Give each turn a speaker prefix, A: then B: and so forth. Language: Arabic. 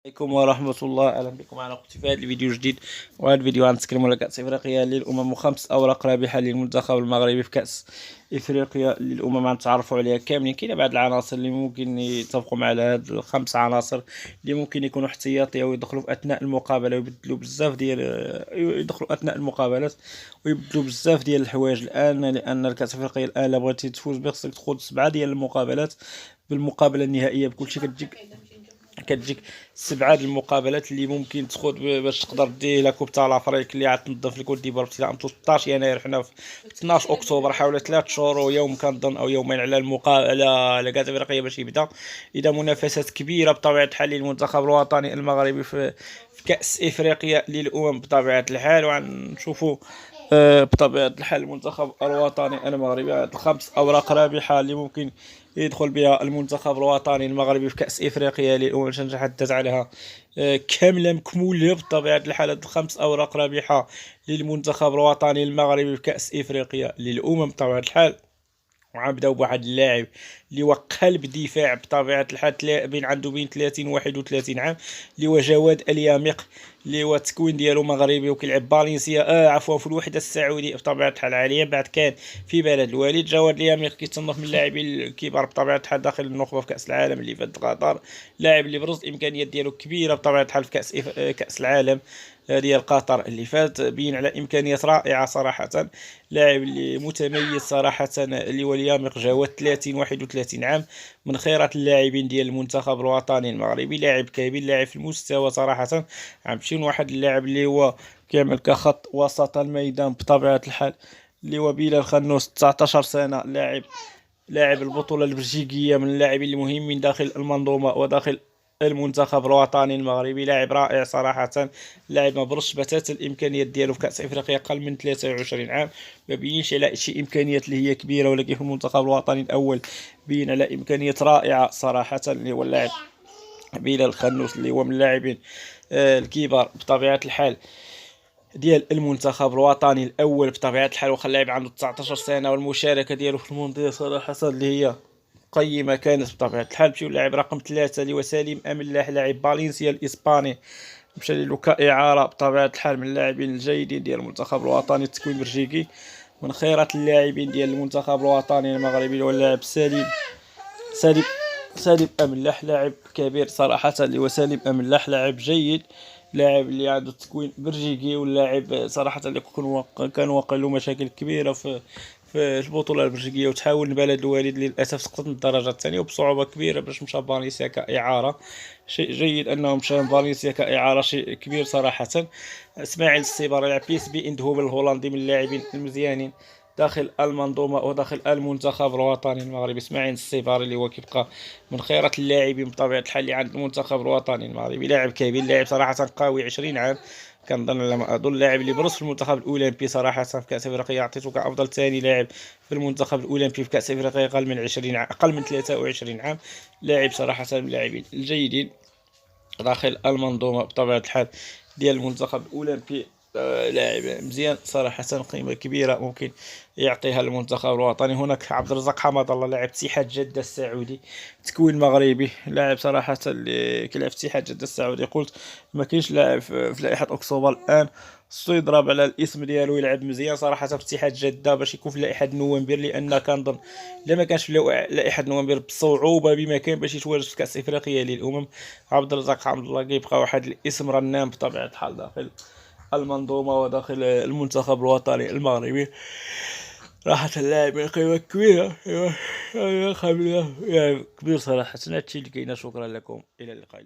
A: عليكم ورحمة الله. أهلا بكم على قناتي في هذا الفيديو جديد. وهذا الفيديو غنتكلموا على كأس إفريقيا للأمم وخمس أوراق رابحة للمنتخب المغربي في كأس إفريقيا للأمم. غنتعرفوا عليها كاملين. كاين بعض العناصر اللي ممكن يتفقوا مع هاد الخمس عناصر اللي ممكن يكونوا احتياطي أو يدخلوا في أثناء المقابلة ويبدلوا بزاف ديال يدخلوا أثناء المقابلات ويبدلوا بزاف ديال الحوايج الآن، لأن الكأس الإفريقيا الآن إلا بغيتي تفوز بها خصك تخوض 7 ديال المقابلات. بالمقابلة النهائية بكلشي كتجيك 7 د المقابلات اللي ممكن تخوض باش تقدر دير لا كوب تاع لافريك اللي غتنظم في الكوت ديفوار ابتداء من 13 يناير. حنا في 12 اكتوبر، حوالي 3 شهور ويوم كنظن او يومين على المقابله على كاس افريقيا باش يبدا. اذا منافسات كبيره بطبيعه الحال للمنتخب الوطني المغربي في كاس افريقيا للامم بطبيعه الحال. وغنشوفوا بطبيعه الحال المنتخب الوطني المغربي الخمس اوراق رابحه اللي ممكن يدخل بها المنتخب الوطني المغربي في كأس إفريقيا للأمم. نتحدث عليها كاملة مكمولة بطبيعة الحال. هاد الخمس أوراق رابحة للمنتخب الوطني المغربي في كأس إفريقيا للأمم بطبيعة الحال. وغنبداو بواحد اللاعب اللي هو قلب دفاع بطبيعه الحال، بين عنده بين 30 و 31 عام، اللي هو جواد الياميق، اللي هو التكوين ديالو مغربي وكيلعب بالينسيا عفوا في الوحده السعوديه بطبيعه الحال حاليا. بعد كان في بلد الوالد. جواد الياميق كيتصنف من اللاعبين الكبار بطبيعه الحال داخل النخبه في كاس العالم اللي فات قطر. لاعب اللي برز الامكانيات ديالو كبيره بطبيعه الحال في كاس العالم ديال قطر اللي فات، بين على امكانيات رائعه صراحه. لاعب اللي متميز صراحه اللي هو الياميق جواد 30 31 عام، من خيرات اللاعبين ديال المنتخب الوطني المغربي. لاعب كبير، لاعب في المستوى صراحه. عمشي واحد اللاعب اللي هو كيعمل كخط وسط الميدان بطبيعه الحال، اللي هو بلال خنوس 19 سنه، لاعب البطوله البلجيكيه، من اللاعبين المهمين داخل المنظومه وداخل المنتخب الوطني المغربي. لاعب رائع صراحه. لاعب ما برش بتاتا الامكانيات ديالو في كاس افريقيا، اقل من 23 عام. ما بينش على شي امكانيات اللي هي كبيره، ولكن في المنتخب الوطني الاول بين على امكانيات رائعه صراحه، اللي هو اللاعب بلال خنوس، اللي هو من اللاعبين الكبار بطبيعه الحال ديال المنتخب الوطني الاول بطبيعه الحال. واخا اللاعب عنده 19 سنه، والمشاركه ديالو في المونديال صراحه اللي هي قيمه كانت بطبيعه الحال. مشيو اللاعب رقم 3 اللي هو سليم املاح، لاعب بالينسيا الاسباني، مشى له كاعاره بطبيعه الحال، من اللاعبين الجيدين ديال المنتخب الوطني التكوين بلجيكي. من خيرات اللاعبين ديال المنتخب الوطني المغربي هو اللاعب سليم سالم املاح، لاعب كبير صراحه اللي هو سالم املاح، لاعب جيد، لاعب اللي عنده تكوين بلجيكي، واللاعب صراحه اللي كان واقع له مشاكل كبيره في البطوله البلجيكيه، وتحاول بلد الوالد للاسف سقطت من الدرجه الثانيه وبصعوبه كبيره باش مشى فالنسيا كاعاره. شيء جيد انه مشى فالنسيا كاعاره، شيء كبير صراحه. اسماعيل السيبر لاعب بي اس بي اندهوفن الهولندي، من اللاعبين المزيانين داخل المنظومه وداخل المنتخب الوطني المغربي. اسماعيل السيباري اللي هو كيبقى من خيرات اللاعبين بطبيعه الحال اللي عند المنتخب الوطني المغربي. لاعب كبير، لاعب صراحه قوي، 20 عام كنظن على ما اظن. لاعب اللي برز في المنتخب الاولمبي صراحه في كاس افريقيا، عطيته كافضل ثاني لاعب في المنتخب الاولمبي في كاس افريقيا، اقل من 20 عام، اقل من 23 عام. لاعب صراحه من اللاعبين الجيدين داخل المنظومه بطبيعه الحال ديال المنتخب الاولمبي. لاعب مزيان صراحه، قيمه كبيره ممكن يعطيها المنتخب الوطني. هناك عبد الرزاق حمد الله، لاعب اتحاد جده السعودي، تكوين مغربي، لاعب صراحه اللي كيلعب في اتحاد جده السعودي. قلت ما كاينش لاعب في لائحه اكتوبر الان خصو يضرب على الاسم ديالو، يلعب مزيان صراحه في اتحاد جده باش يكون في لائحه نوفمبر، لان كنظن الا ما كانش في لائحه نوفمبر بصعوبه بمكان باش يتواجد في كاس افريقيا للامم. عبد الرزاق حمد الله كيبقى واحد الاسم رنان بطبيعه الحال داخل المنظومه وداخل المنتخب الوطني المغربي. راحة اللاعب قيمة كبيرة، خبيرة يعني كبير صراحة. هادشي اللي كاين. شكرا لكم، إلى اللقاء.